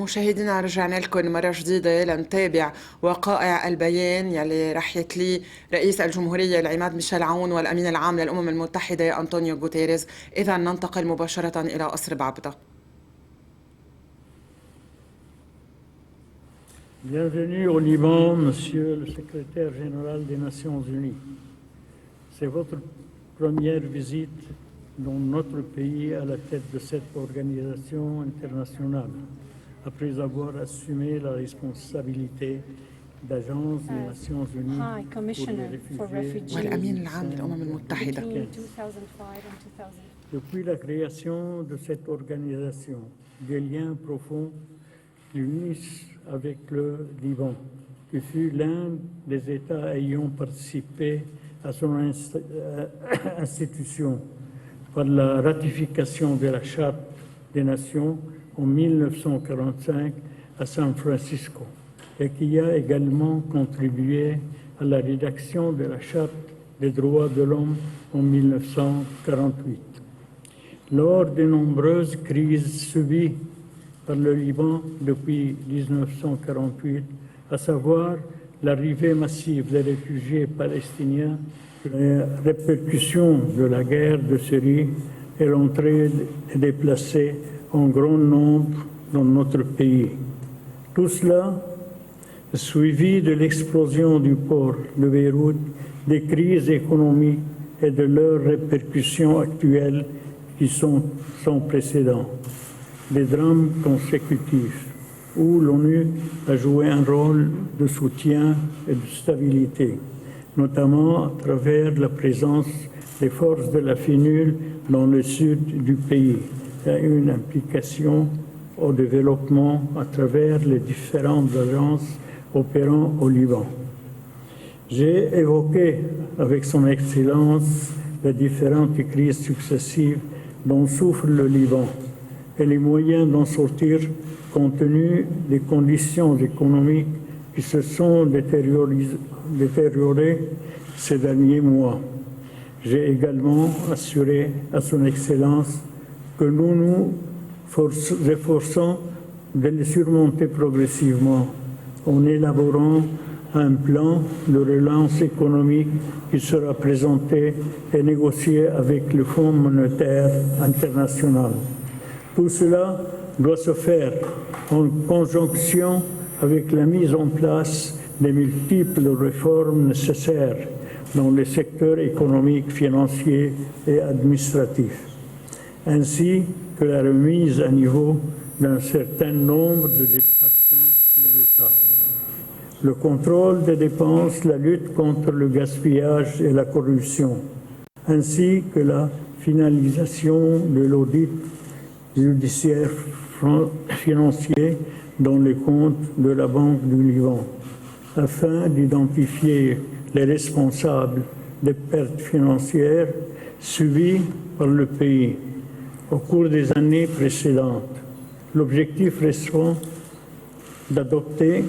مشاهدينا رجعنا لكم مرة جديدة لنتابع وقائع البيان يلي رح يتليه رئيس الجمهورية العماد ميشيل عون والأمين العام للأمم المتحدة أنطونيو غوتيريز. إذا ننتقل مباشرة إلى قصر بعبدة. Bienvenue au Liban, Monsieur le Secrétaire général des Nations Unies. C'est votre première visite dans notre pays à la tête de cette organisation internationale, après avoir assumé la responsabilité d'agence des Nations Unies pour les réfugiés والأمين العام للأمم المتحدة. Depuis la création de cette organisation, des liens profonds l'unissent avec le Liban, qui fut l'un des États ayant participé à son institution par la ratification de la Charte des Nations en 1945 à San Francisco et qui a également contribué à la rédaction de la Charte des droits de l'homme en 1948. Lors de nombreuses crises subies par le Liban depuis 1948, à savoir l'arrivée massive des réfugiés palestiniens, les répercussions de la guerre de Syrie et l'entrée des déplacés en grand nombre dans notre pays. Tout cela suivi de l'explosion du port de Beyrouth, des crises économiques et de leurs répercussions actuelles qui sont sans précédent. Des drames consécutifs où l'ONU a joué un rôle de soutien et de stabilité, notamment à travers la présence des forces de la FINUL dans le sud du pays et une implication au développement à travers les différentes agences opérant au Liban. J'ai évoqué avec son Excellence les différentes crises successives dont souffre le Liban et les moyens d'en sortir compte tenu des conditions économiques qui se sont détériorées ces derniers mois. J'ai également assuré à son Excellence que nous nous efforçons de les surmonter progressivement en élaborant un plan de relance économique qui sera présenté et négocié avec le Fonds monétaire international. Tout cela doit se faire en conjonction avec la mise en place des multiples réformes nécessaires dans les secteurs économiques, financiers et administratifs, ainsi que la remise à niveau d'un certain nombre de départements de l'État. Le contrôle des dépenses, la lutte contre le gaspillage et la corruption, ainsi que la finalisation de l'audit judiciaire financier dans les comptes de la Banque du Liban, afin d'identifier les responsables des pertes financières subies par le pays au cours des années précédentes. L'objectif restant d'adopter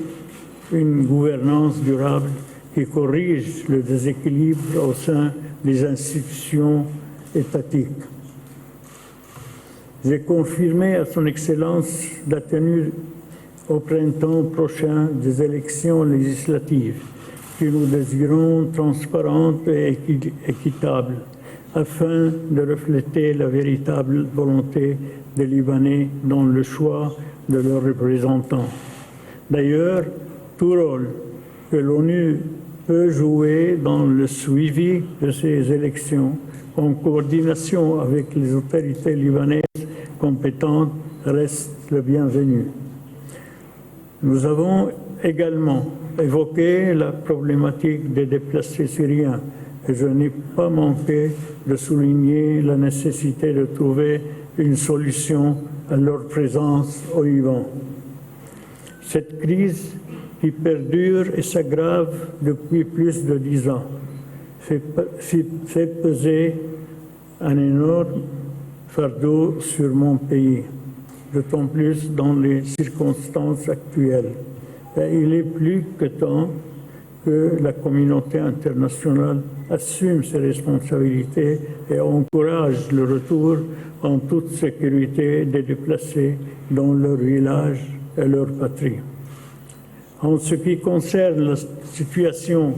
une gouvernance durable qui corrige le déséquilibre au sein des institutions étatiques. J'ai confirmé à son Excellence la tenue au printemps prochain des élections législatives que nous désirons transparentes et équitables afin de refléter la véritable volonté des Libanais dans le choix de leurs représentants. D'ailleurs, tout rôle que l'ONU peut jouer dans le suivi de ces élections en coordination avec les autorités libanaises compétentes reste le bienvenu. Nous avons également évoqué la problématique des déplacés syriens et je n'ai pas manqué de souligner la nécessité de trouver une solution à leur présence au Liban. Cette crise qui perdure et s'aggrave depuis plus de 10 ans fait peser un énorme fardeau sur mon pays, d'autant plus dans les circonstances actuelles. Et il est plus que temps que la communauté internationale assume ses responsabilités et encourage le retour en toute sécurité des déplacés dans leur village et leur patrie. En ce qui concerne la situation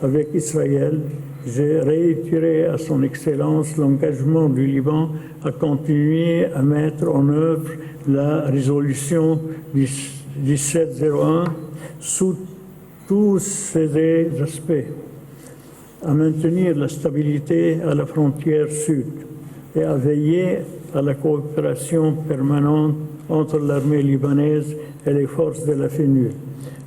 avec Israël, j'ai réitéré à son Excellence l'engagement du Liban à continuer à mettre en œuvre la résolution 1701 sous tous ses aspects, à maintenir la stabilité à la frontière sud et à veiller à la coopération permanente entre l'armée libanaise et les forces de la FNU.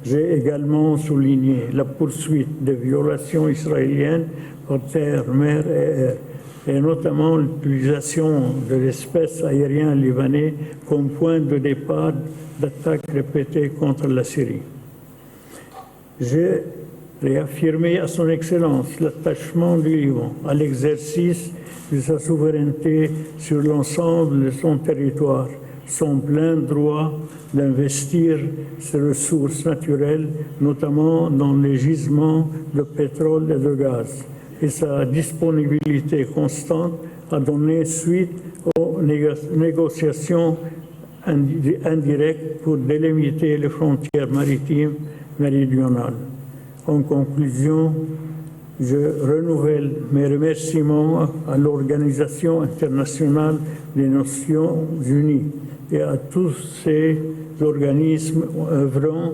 J'ai également souligné la poursuite des violations israéliennes par terre, mer et air, et notamment l'utilisation de l'espace aérien libanais comme point de départ d'attaques répétées contre la Syrie. J'ai réaffirmé à son Excellence l'attachement du Liban à l'exercice de sa souveraineté sur l'ensemble de son territoire, son plein droit d'investir ses ressources naturelles, notamment dans les gisements de pétrole et de gaz, et sa disponibilité constante à donner suite aux négociations indirectes pour délimiter les frontières maritimes méridionales. En conclusion, je renouvelle mes remerciements à l'Organisation internationale des Nations Unies et à tous ces organismes œuvrant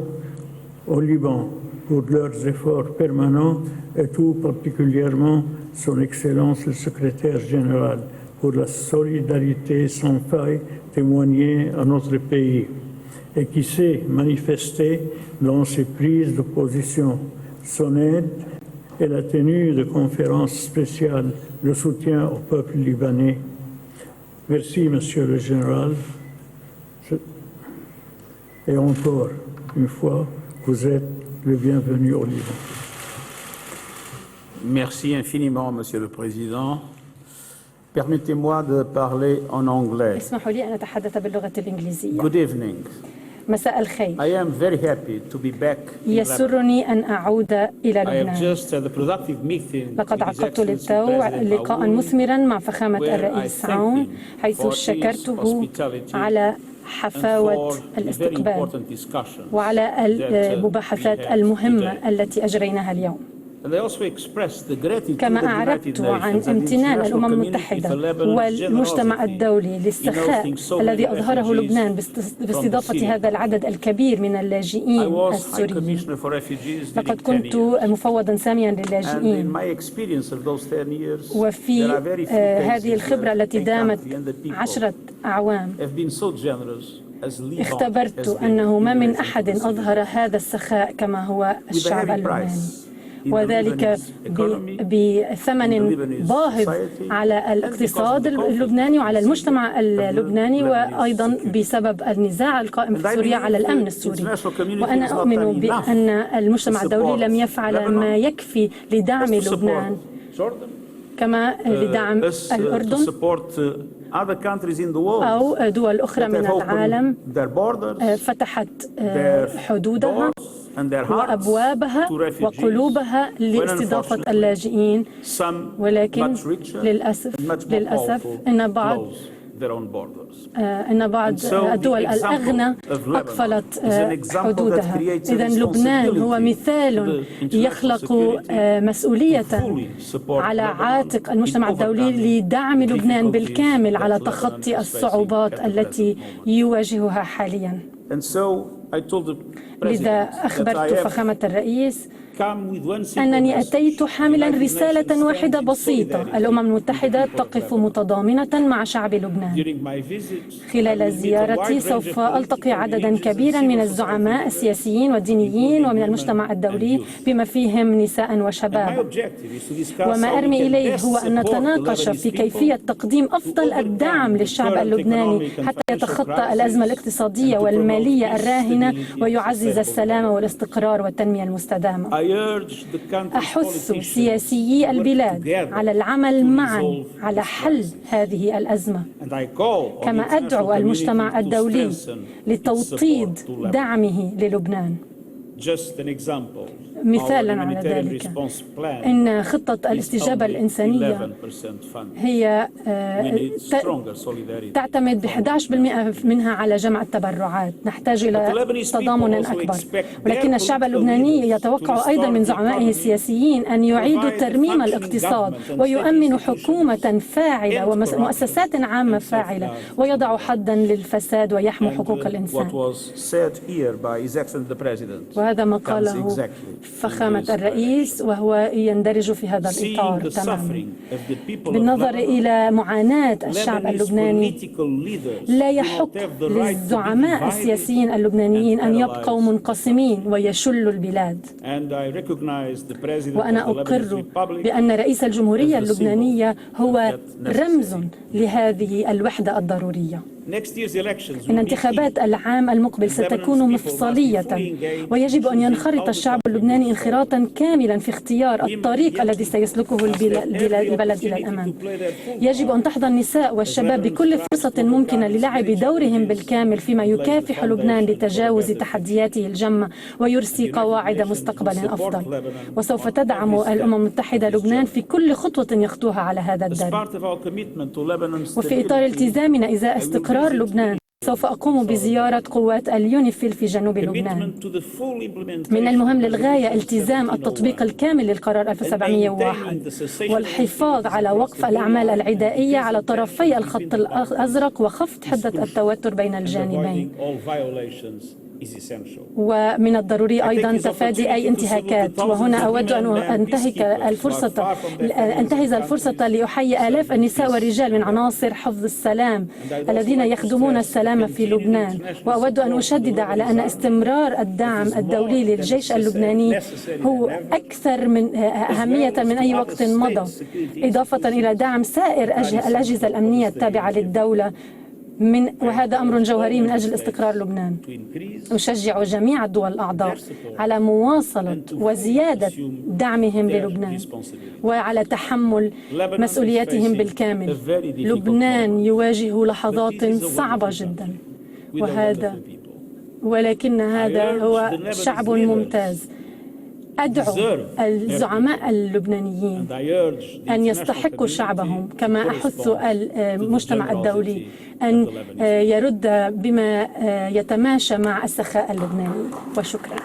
au Liban pour leurs efforts permanents et tout particulièrement son Excellence le Secrétaire général pour la solidarité sans faille témoignée à notre pays et qui s'est manifestée dans ses prises de position, son aide et la tenue de conférences spéciales de soutien au peuple libanais. Merci, Monsieur le Général. Et encore une fois, vous êtes le bienvenu au Liban. Merci infiniment, Monsieur le Président. Permettez-moi de parler en anglais. اسمحوا لي أن أتحدث باللغة الإنجليزية. Good evening. مساء الخير. I am very happy to be back in Lebanon. يسرني أن أعود إلى I have لبنان. just had a productive meeting لقد with His عقدت Excellency للتو President لقاء Aoun, مثمرا مع فخامة where I الرئيس thank عون him حيث for his شكرته hospitality على and حفاوة for the very الاستقبال important discussions وعلى that المباحثات we had المهمة today. التي أجريناها اليوم. And I also expressed the gratitude كما to the United أعربت عن Nations and the امتنان international الأمم community المتحدة for Lebanon's والمجتمع generosity الدولي in للسخاء hosting so الذي many أظهره لبنان refugees باستضافة هذا العدد الكبير من I اللاجئين was High السوريين. Commissioner for Refugees لقد during 10 كنت years. مفوضا ساميا And in للاجئين، my experience of those 10 years, there وفي are very few هذه cases الخبرة where التي a دامت country and the people 10 أعوام have been so generous as Liban has اختبرت been أنه ما in من relation أحد to the أظهر civilians. هذا السخاء كما هو With a الشعب heavy اللبناني، price in the وذلك Lebanese economy, in بثمن the Lebanese باهظ society, على and الاقتصاد because of the conflict اللبناني وعلى in المجتمع Syria and the اللبناني، Lebanese وأيضا security. بسبب النزاع القائم And في I سوريا believe على الأمن the السوري. international community وأنا has not أؤمن done enough بأن المجتمع to الدولي لم support يفعل ما Lebanon, يكفي لدعم as to لبنان support Jordan, كما لدعم as to الأردن support other countries in the world أو دول أخرى that من have العالم opened their borders, فتحت their حدودها doors and their hearts وأبوابها to refugees, وقلوبها when لاستضافة unfortunately اللاجئين، some ولكن much richer and للأسف much more powerful إن بعض close their own borders. بعض And so the الدول example الأغنى of Lebanon أقفلت is an example that حدودها. creates a إذن لبنان هو responsibility مثال to the international يخلق security مسؤولية to fully support على Lebanon عاتق in المجتمع الدولي overcoming لدعم the لبنان difficulties بالكامل على that Lebanon تخطي is الصعوبات facing at the التي present moment. يواجهها حاليا. And so I told the لذا president that I أخبرت have فخامة الرئيس come with one simple أنني message. أتيت حاملا The United رسالة Nations واحدة stands in بسيطة: solidarity الأمم with the المتحدة people of تقف Lebanon. متضامنة مع شعب لبنان. During my visit, I خلال will meet a زيارتي wide range سوف of ألتقي political, عددا religious, كبيرا and من civil الزعماء society السياسيين والدينيين including ومن women المجتمع and الدولي youth. بما فيهم نساء And my وشباب. objective is to discuss وما how we أرمي can إليه best هو أن support the نتناقش Lebanese في people كيفية تقديم أفضل to الدعم overcome the للشعب current اللبناني economic and حتى financial يتخطى crisis الأزمة and الاقتصادية to promote والمالية peace, الراهنة stability, and ويعزز sustainable السلام development. والاستقرار والتنمية المستدامة. I urge the country's أحث politicians سياسيي to work البلاد together على العمل to معا resolve على this حل crisis. هذه الأزمة. And I call on كما the international أدعو المجتمع community to الدولي strengthen its لتوطيد support to Lebanon. دعمه للبنان. Just an example. مثالا على ذلك إن خطة الاستجابة الإنسانية هي تعتمد ب 11% منها على جمع التبرعات. نحتاج إلى تضامن أكبر، ولكن الشعب اللبناني يتوقع أيضا من زعمائه السياسيين أن يعيدوا ترميم الاقتصاد ويؤمنوا حكومة فاعلة ومؤسسات عامة فاعلة ويضعوا حدا للفساد ويحموا حقوق الإنسان. وهذا ما قاله فخامة الرئيس، وهو يندرج في هذا الإطار تماما. بالنظر إلى معاناة الشعب اللبناني، لا يحق للزعماء السياسيين اللبنانيين أن يبقوا منقسمين ويشلوا البلاد. وأنا أقر بأن رئيس الجمهورية اللبنانية هو رمز لهذه الوحدة الضرورية. إن انتخابات العام المقبل ستكون مفصلية، ويجب أن ينخرط الشعب اللبناني انخراطا كاملا في اختيار الطريق الذي سيسلكه البلد إلى الأمام. يجب أن تحظى النساء والشباب بكل فرصة ممكنة للعب دورهم بالكامل فيما يكافح لبنان لتجاوز تحدياته الجمة ويرسي قواعد مستقبل أفضل. وسوف تدعم الأمم المتحدة لبنان في كل خطوة يخطوها على هذا الدرب. وفي إطار التزامنا إزاء استقرار لبنان، سوف أقوم بزيارة قوات اليونيفيل في جنوب لبنان. من المهم للغاية التزام التطبيق الكامل للقرار 1701 والحفاظ على وقف الأعمال العدائية على طرفي الخط الأزرق وخفض حدة التوتر بين الجانبين. ومن الضروري أيضا تفادي أي انتهاكات. وهنا أود أن أنتهز الفرصة لأحيي آلاف النساء والرجال من عناصر حفظ السلام الذين يخدمون السلام في لبنان. وأود أن أشدد على أن استمرار الدعم الدولي للجيش اللبناني هو أكثر من أهمية من أي وقت مضى، إضافة إلى دعم سائر الأجهزة الأمنية التابعة للدولة، وهذا أمر جوهري من أجل استقرار لبنان. أشجع جميع الدول الأعضاء على مواصلة وزيادة دعمهم للبنان وعلى تحمل مسؤولياتهم بالكامل. لبنان يواجه لحظات صعبة جدا، ولكن هذا هو شعب ممتاز. أدعو الزعماء اللبنانيين أن يستحقوا شعبهم، كما أحث المجتمع الدولي أن يرد بما يتماشى مع السخاء اللبناني. وشكرا.